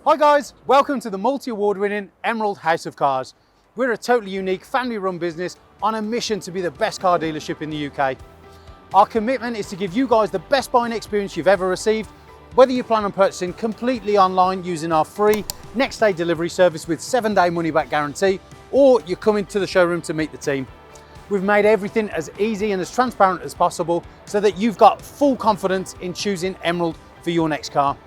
Hi guys, welcome to the multi-award winning Emerald House of Cars. We're a totally unique family run business on a mission to be the best car dealership in the UK. Our commitment is to give you guys the best buying experience you've ever received, whether you plan on purchasing completely online using our free next day delivery service with 7-day money back guarantee, or you're coming to the showroom to meet the team. We've made everything as easy and as transparent as possible so that you've got full confidence in choosing Emerald for your next car.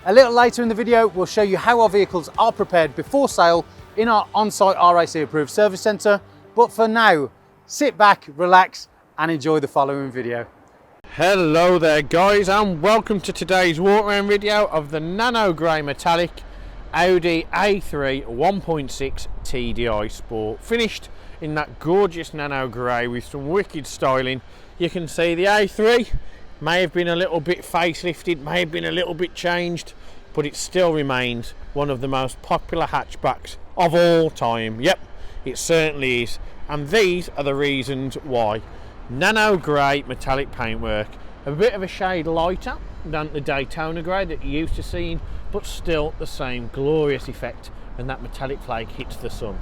A little later in the video, we'll show you how our vehicles are prepared before sale in our on-site RAC approved service centre. But for now, sit back, relax and enjoy the following video. Hello there guys, and welcome to today's walk around video of the Nano Grey Metallic Audi A3 1.6 TDI Sport, finished in that gorgeous nano grey with some wicked styling. You can see the A3 may have been a little bit facelifted, may have been a little bit changed, but it still remains one of the most popular hatchbacks of all time. Yep, it certainly is, and these are the reasons why. Nano grey metallic paintwork, a bit of a shade lighter than the Daytona grey that you're used to seeing, but still the same glorious effect when that metallic flake hits the sun.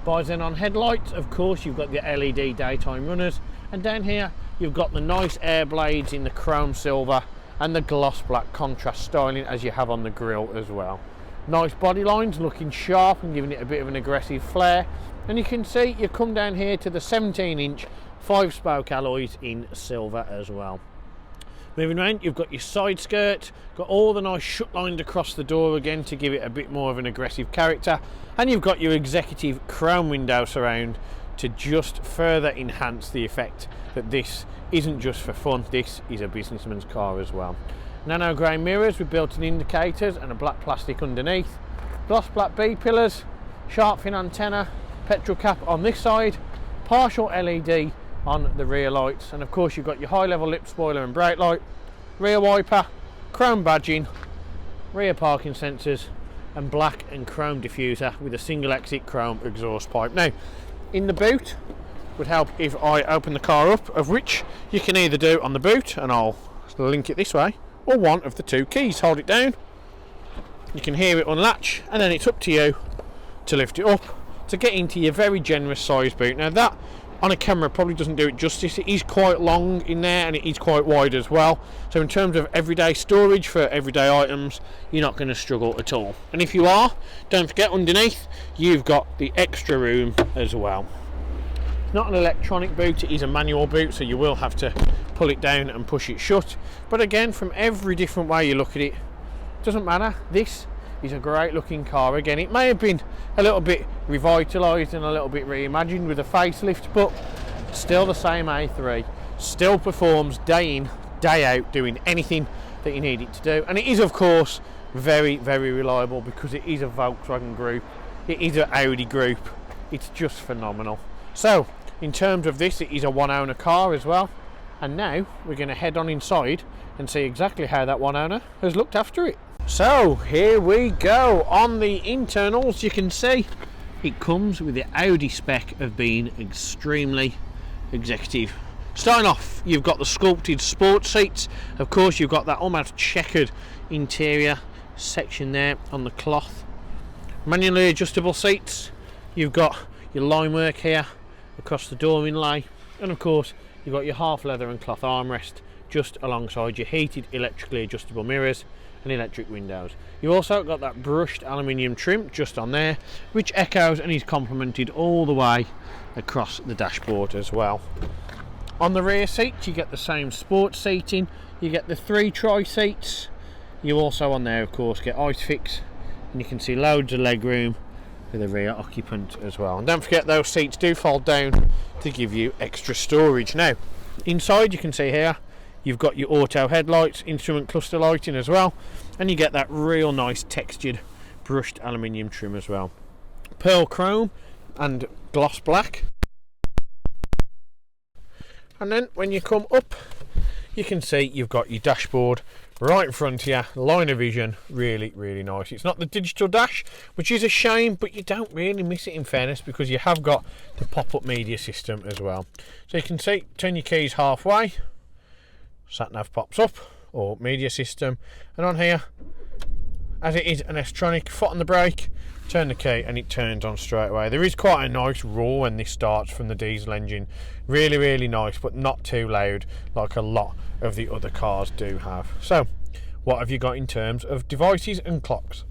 Bi-xenon headlights, of course, you've got the LED daytime runners, and down here you've got the nice air blades in the chrome silver and the gloss black contrast styling as you have on the grille as well. Nice body lines, looking sharp and giving it a bit of an aggressive flair. And you can see you come down here to the 17-inch 5-spoke alloys in silver as well. Moving around, you've got your side skirt, got all the nice shut lines across the door again to give it a bit more of an aggressive character, and you've got your executive chrome window surround to just further enhance the effect that this isn't just for fun, this is a businessman's car as well. Nano grey mirrors with built-in indicators and a black plastic underneath, gloss black B-pillars, shark fin antenna, petrol cap on this side, partial LED on the rear lights, and of course you've got your high level lip spoiler and brake light, rear wiper, chrome badging, rear parking sensors, and black and chrome diffuser with a single exit chrome exhaust pipe. Now in the boot would help if I open the car up, of which you can either do on the boot, and I'll link it this way, or one of the two keys. Hold it down, you can hear it unlatch, and then it's up to you to lift it up to get into your very generous size boot. Now that on a camera probably doesn't do it justice. It is quite long in there and it is quite wide as well, so in terms of everyday storage for everyday items, you're not going to struggle at all. And if you are, don't forget underneath you've got the extra room as well. It's not an electronic boot, it is a manual boot, so you will have to pull it down and push it shut. But again, from every different way you look at it, doesn't matter, this is a great looking car. Again, it may have been a little bit revitalised and a little bit reimagined with a facelift, but still the same A3, still performs day in, day out, doing anything that you need it to do. And it is of course very, very reliable because it is a Volkswagen group, it is an Audi group, it's just phenomenal. So in terms of this, it is a one owner car as well, and now we're going to head on inside and see exactly how that one owner has looked after it. So here we go. On the internals you can see it comes with the Audi spec of being extremely executive. Starting off, you've got the sculpted sports seats. Of course you've got that almost checkered interior section there on the cloth. Manually adjustable seats. You've got your line work here across the door inlay, and of course you've got your half leather and cloth armrest just alongside your heated electrically adjustable mirrors and electric windows. You've also got that brushed aluminium trim just on there, which echoes and is complemented all the way across the dashboard as well. On the rear seats you get the same sports seating, you get the 3 tri-seats. You also on there of course get ISOFIX, and you can see loads of leg room for the rear occupant as well. And don't forget those seats do fold down to give you extra storage. Now inside you can see here you've got your auto headlights, instrument cluster lighting as well, and you get that real nice textured brushed aluminium trim as well. Pearl chrome and gloss black. And then when you come up you can see you've got your dashboard right in front of you, line of vision, really, really nice. It's not the digital dash, which is a shame, but you don't really miss it in fairness because you have got the pop-up media system as well. So you can see, turn your keys halfway, sat nav pops up, or media system, and on here as it is an S-tronic. Foot on the brake, turn the key and it turns on straight away. There is quite a nice roar when this starts from the diesel engine. Really, really nice, but not too loud like a lot of the other cars do have. So what have you got in terms of devices and clocks?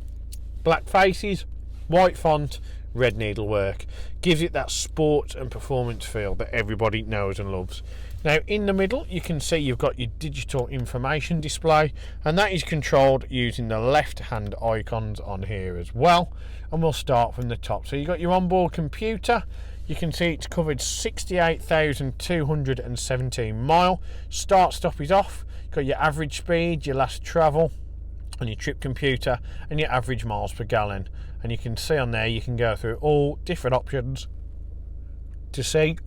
Black faces, white font, red needlework. Gives it that sport and performance feel that everybody knows and loves. Now in the middle you can see you've got your digital information display, and that is controlled using the left hand icons on here as well. And we'll start from the top. So you've got your onboard computer. You can see it's covered 68,217 mile. Start stop is off. You've got your average speed, your last travel on your trip computer, and your average miles per gallon. And you can see on there you can go through all different options to see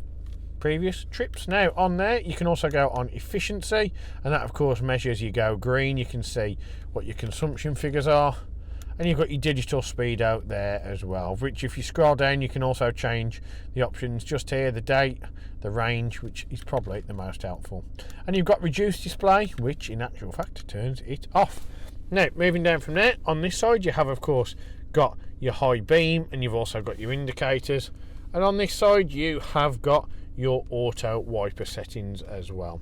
previous trips. Now on there you can also go on efficiency, and that of course measures you go green. You can see what your consumption figures are, and you've got your digital speed out there as well, which if you scroll down you can also change the options just here, the date, the range, which is probably the most helpful. And you've got reduced display, which in actual fact turns it off. Now moving down from there, on this side you have of course got your high beam, and you've also got your indicators, and on this side you have got your auto wiper settings as well.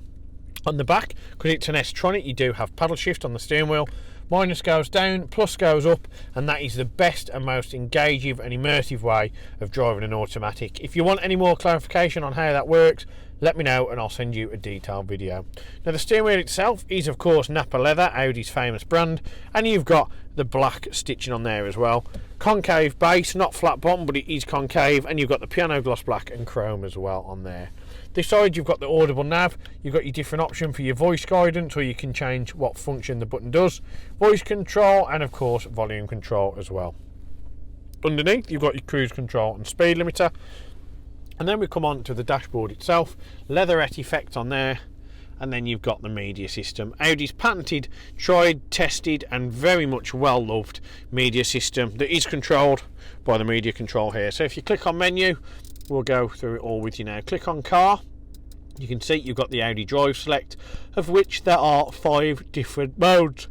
On the back, because it's an S-tronic, you do have paddle shift on the steering wheel. Minus goes down, plus goes up, and that is the best and most engaging and immersive way of driving an automatic. If you want any more clarification on how that works, let me know and I'll send you a detailed video. Now the steering wheel itself is of course Napa leather, Audi's famous brand, and you've got the black stitching on there as well. Concave base, not flat bottom, but it is concave, and you've got the piano gloss black and chrome as well on there. This side you've got the audible nav. You've got your different option for your voice guidance, or you can change what function the button does, voice control, and of course volume control as well. Underneath you've got your cruise control and speed limiter. And then we come on to the dashboard itself, leatherette effect on there, and then you've got the media system. Audi's patented, tried, tested and very much well loved media system that is controlled by the media control here. So if you click on menu, we'll go through it all with you now. Click on car, you can see you've got the Audi Drive Select, of which there are 5 different modes.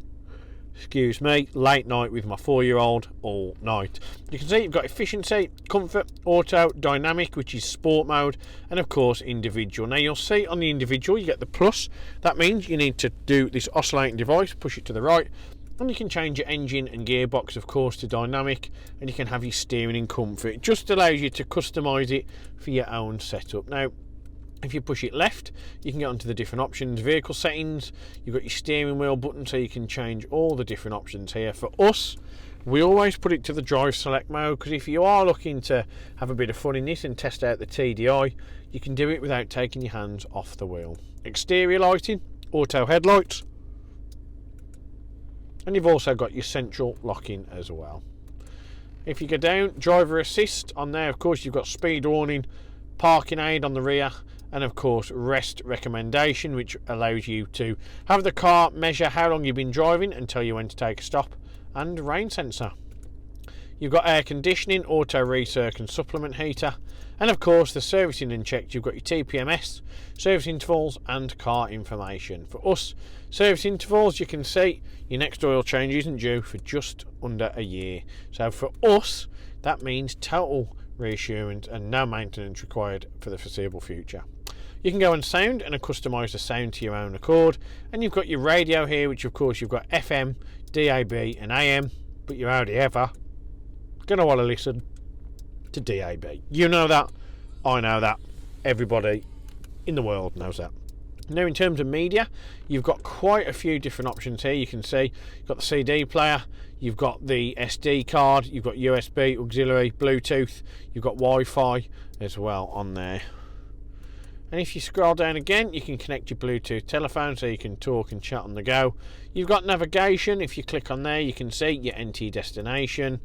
Excuse me, late night with my 4-year-old all night. You can see you've got efficiency, comfort, auto, dynamic, which is sport mode, and of course individual. Now you'll see on the individual you get the plus. That means you need to do this oscillating device, push it to the right, and you can change your engine and gearbox of course to dynamic, and you can have your steering in comfort. It just allows you to customise it for your own setup. Now if you push it left, you can get onto the different options. Vehicle settings, you've got your steering wheel button, so you can change all the different options here. For us, we always put it to the drive select mode, because if you are looking to have a bit of fun in this and test out the TDI, you can do it without taking your hands off the wheel. Exterior lighting, auto headlights, and you've also got your central locking as well. If you go down, driver assist, on there of course you've got speed warning, parking aid on the rear, and of course rest recommendation, which allows you to have the car measure how long you've been driving and tell you when to take a stop, and rain sensor. You've got air conditioning, auto recirc and supplement heater, and of course the servicing and checks. You've got your TPMS, service intervals and car information. For us, service intervals, you can see your next oil change isn't due for just under a year. So for us that means total reassurance and no maintenance required for the foreseeable future. You can go on sound and customise the sound to your own accord, and you've got your radio here, which of course you've got FM, DAB and AM, but you're hardly ever going to want to listen to DAB. You know that, I know that, everybody in the world knows that. Now in terms of media, you've got quite a few different options here. You can see you've got the CD player, you've got the SD card, you've got USB, auxiliary, Bluetooth, you've got Wi-Fi as well on there. And if you scroll down again, you can connect your Bluetooth telephone so you can talk and chat on the go. You've got navigation. If you click on there, you can see your NT destination,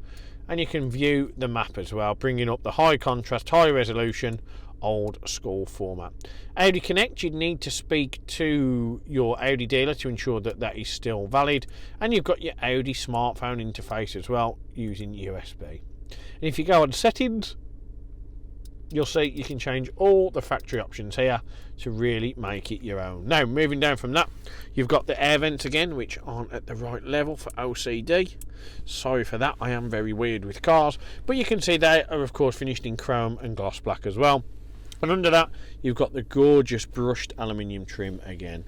and you can view the map as well, bringing up the high contrast, high resolution, old school format. Audi Connect, you'd need to speak to your Audi dealer to ensure that that is still valid, and you've got your Audi smartphone interface as well using USB. And if you go on settings, you'll see you can change all the factory options here to really make it your own. Now, moving down from that, you've got the air vents again, which aren't at the right level for OCD. Sorry for that, I am very weird with cars, but you can see they are of course finished in chrome and gloss black as well. And under that, you've got the gorgeous brushed aluminium trim again.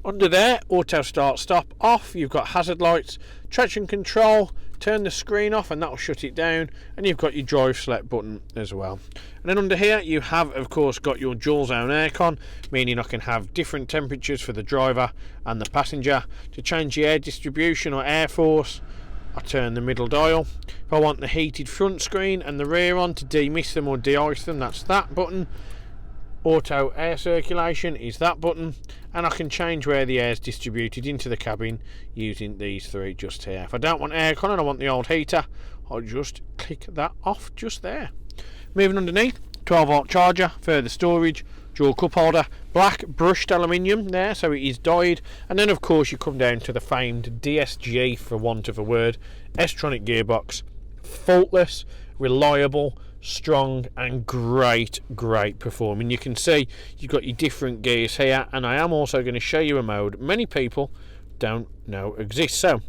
Under there, auto start stop off, you've got hazard lights, traction control, turn the screen off and that'll shut it down, and you've got your drive select button as well. And then under here you have of course got your dual zone aircon, meaning I can have different temperatures for the driver and the passenger. To change the air distribution or air force, I turn the middle dial. If I want the heated front screen and the rear on to demist them or de-ice them, that's that button. Auto air circulation is that button, and I can change where the air is distributed into the cabin using these three just here. If I don't want aircon and I want the old heater, I'll just click that off just there. Moving underneath, 12-volt charger, further storage, dual cup holder, black brushed aluminium there, so it is dyed. And then of course you come down to the famed DSG, for want of a word, S-tronic gearbox, faultless, reliable, strong and great performing. You can see you've got your different gears here, and I am also going to show you a mode many people don't know exists. So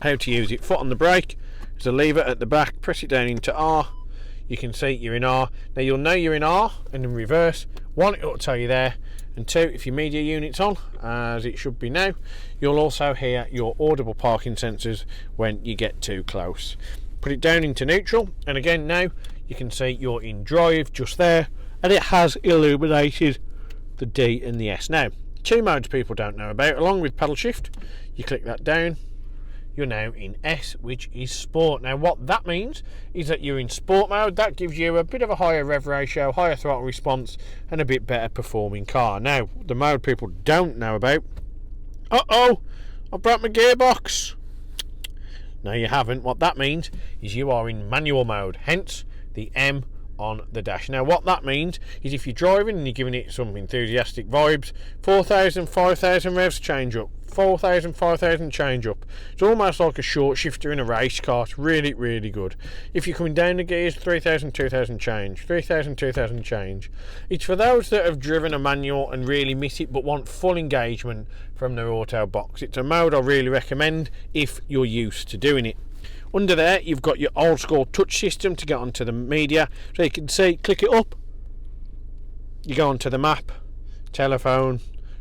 how to use it: foot on the brake, there's a lever at the back, press it down into R, you can see you're in R. Now you'll know you're in R, and in reverse, one, it'll tell you there, and two, if your media unit's on, as it should be now, you'll also hear your audible parking sensors when you get too close. Put it down into neutral, and again now you can see you're in drive just there, and it has illuminated the D and the S. Now, two modes people don't know about, along with pedal shift, you click that down, you're now in S, which is sport. Now what that means is that you're in sport mode. That gives you a bit of a higher rev ratio, higher throttle response, and a bit better performing car. Now, the mode people don't know about, I broke my gearbox. No, you haven't. What that means is you are in manual mode, hence the M on the dash. Now what that means is if you're driving and you're giving it some enthusiastic vibes, 4,000, 5,000 revs, change up, 4,000, 5,000, change up. It's almost like a short shifter in a race car. It's really good. If you're coming down the gears, 3,000, 2,000 change, 3,000, 2,000 change. It's for those that have driven a manual and really miss it but want full engagement from their auto box. It's a mode I really recommend if you're used to doing it. Under there you've got your old school touch system to get onto the media, so you can see, click it up, you go onto the map, telephone,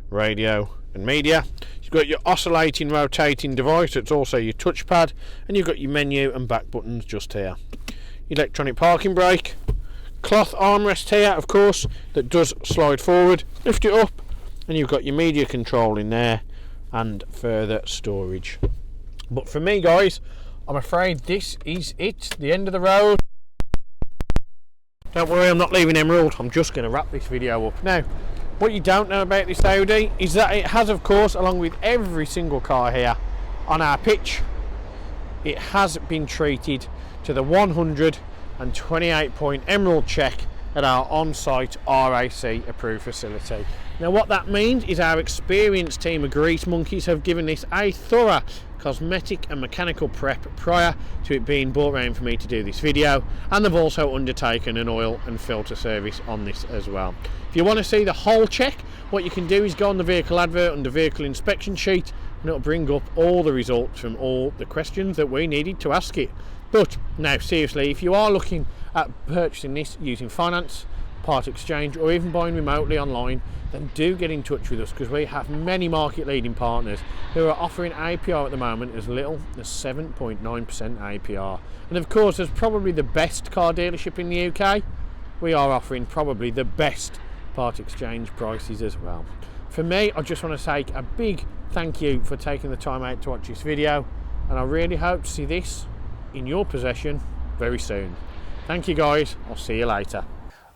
radio and media. You've got your oscillating rotating device, it's also your touchpad, and you've got your menu and back buttons just here. Electronic parking brake, cloth armrest here of course that does slide forward, lift it up, and you've got your media control in there and further storage. But for me guys, I'm afraid this is it, the end of the road. Don't worry, I'm not leaving Emerald, I'm just going to wrap this video up. Now, what you don't know about this Audi is that it has, of course, along with every single car here on our pitch, it has been treated to the 128 point Emerald check at our on-site RAC approved facility. Now what that means is our experienced team of grease monkeys have given this a thorough cosmetic and mechanical prep prior to it being brought around for me to do this video, and they've also undertaken an oil and filter service on this as well. If you want to see the whole check, what you can do is go on the vehicle advert under vehicle inspection sheet, and it'll bring up all the results from all the questions that we needed to ask it. But now seriously, if you are looking at purchasing this using finance, part exchange, or even buying remotely online, then do get in touch with us, because we have many market leading partners who are offering APR at the moment as little as 7.9% APR. And of course, as probably the best car dealership in the UK, we are offering probably the best part exchange prices as well. For me, I just want to say a big thank you for taking the time out to watch this video, and I really hope to see this in your possession very soon. Thank you guys, I'll see you later.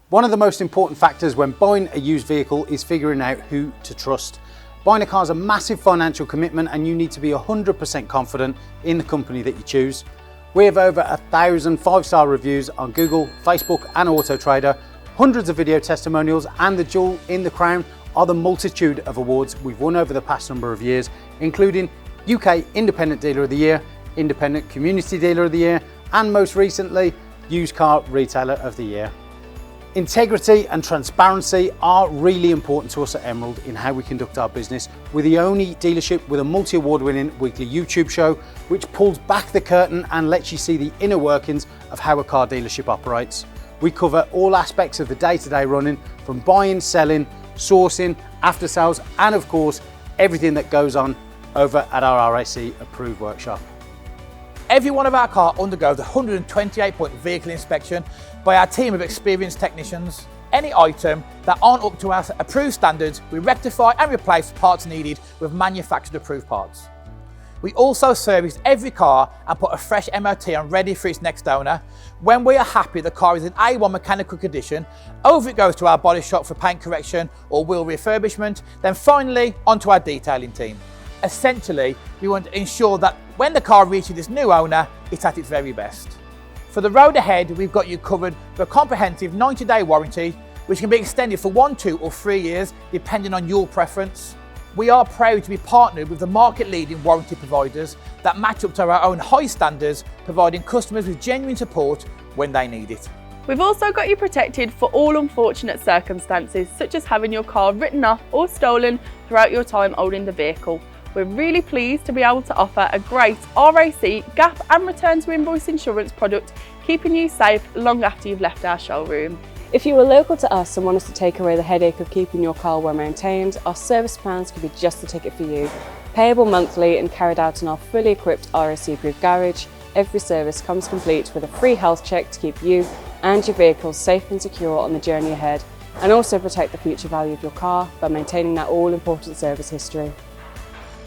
One of the most important factors when buying a used vehicle is figuring out who to trust. Buying a car is a massive financial commitment, and you need to be 100% confident in the company that you choose. We have over 1,000 5-star reviews on Google, Facebook and Auto Trader, hundreds of video testimonials, and the jewel in the crown are the multitude of awards we've won over the past number of years, including UK Independent Dealer of the Year, Independent Community Dealer of the Year, and most recently, Used Car Retailer of the Year. Integrity and transparency are really important to us at Emerald in how we conduct our business. We're the only dealership with a multi-award winning weekly YouTube show which pulls back the curtain and lets you see the inner workings of how a car dealership operates. We cover all aspects of the day-to-day running, from buying, selling, sourcing, after sales, and of course everything that goes on over at our RAC approved workshop. Every one of our cars undergoes a 128-point vehicle inspection by our team of experienced technicians. Any item that aren't up to our approved standards, we rectify and replace parts needed with manufactured approved parts. We also service every car and put a fresh MOT on ready for its next owner. When we are happy the car is in A1 mechanical condition, over it goes to our body shop for paint correction or wheel refurbishment, then finally onto our detailing team. Essentially, we want to ensure that when the car reaches its new owner, it's at its very best. For the road ahead, we've got you covered with a comprehensive 90-day warranty, which can be extended for 1, 2 or 3 years, depending on your preference. We are proud to be partnered with the market-leading warranty providers that match up to our own high standards, providing customers with genuine support when they need it. We've also got you protected for all unfortunate circumstances, such as having your car written off or stolen throughout your time owning the vehicle. We're really pleased to be able to offer a great RAC, gap and return to invoice insurance product, keeping you safe long after you've left our showroom. If you are local to us and want us to take away the headache of keeping your car well maintained, our service plans could be just the ticket for you. Payable monthly and carried out in our fully equipped RAC approved garage, every service comes complete with a free health check to keep you and your vehicle safe and secure on the journey ahead, and also protect the future value of your car by maintaining that all-important service history.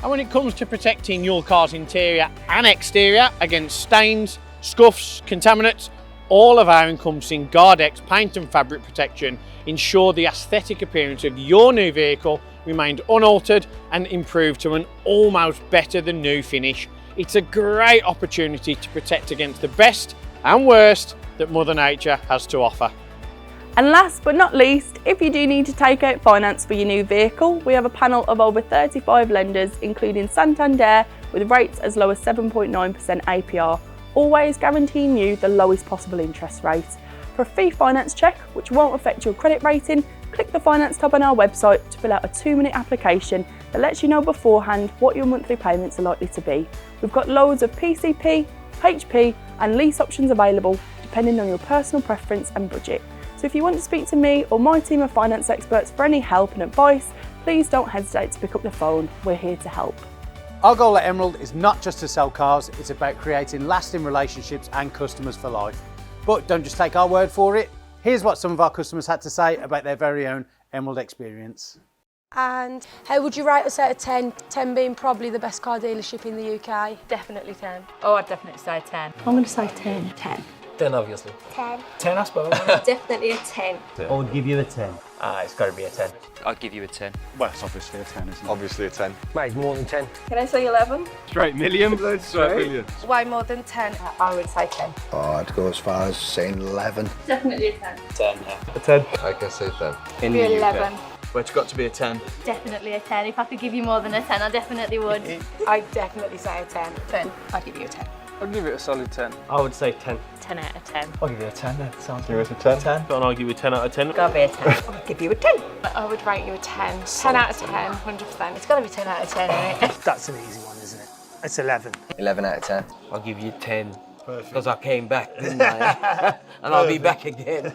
And when it comes to protecting your car's interior and exterior against stains, scuffs, contaminants, all of our encompassing Guardex paint and fabric protection ensure the aesthetic appearance of your new vehicle remained unaltered and improved to an almost better than new finish. It's a great opportunity to protect against the best and worst that Mother Nature has to offer. And last but not least, if you do need to take out finance for your new vehicle, we have a panel of over 35 lenders, including Santander, with rates as low as 7.9% APR, always guaranteeing you the lowest possible interest rate. For a free finance check, which won't affect your credit rating, click the finance tab on our website to fill out a 2-minute application that lets you know beforehand what your monthly payments are likely to be. We've got loads of PCP, HP and lease options available, depending on your personal preference and budget. So if you want to speak to me or my team of finance experts for any help and advice, please don't hesitate to pick up the phone. We're here to help. Our goal at Emerald is not just to sell cars, it's about creating lasting relationships and customers for life. But don't just take our word for it. Here's what some of our customers had to say about their very own Emerald experience. And how would you rate us out of 10? 10 being probably the best car dealership in the UK. Definitely 10. Oh, I'd definitely say 10. I'm going to say 10. 10. 10 obviously. 10. 10 I suppose. Definitely a 10. I would give you a 10. It's got to be a 10. I'd give you a 10. Well, it's obviously a 10, isn't it? Obviously a 10. Mate, more than 10. Can I say 11? Straight million. Straight million. Way more than 10. I would say 10. Oh, I'd go as far as saying 11. Definitely a 10. 10, yeah. A 10. I can say 10. In the 11. Well, it's got to be a 10. Definitely a 10. If I could give you more than a 10, I definitely would. I'd definitely say a 10. 10. I'd give you a 10. I'd give it a solid 10. I would say 10. 10 out of 10. I'll give you a 10 then. Sounds Give us a 10. 10. And I'll give you a 10 out of 10. Gotta be a 10. I'd give you a 10. I would rate you a 10. 10 out of 10, 100%. It's gotta be 10 out of 10, isn't it? That's an easy one, isn't it? It's 11. 11 out of 10. I'll give you 10. Because I came back, didn't I? And I'll be back again.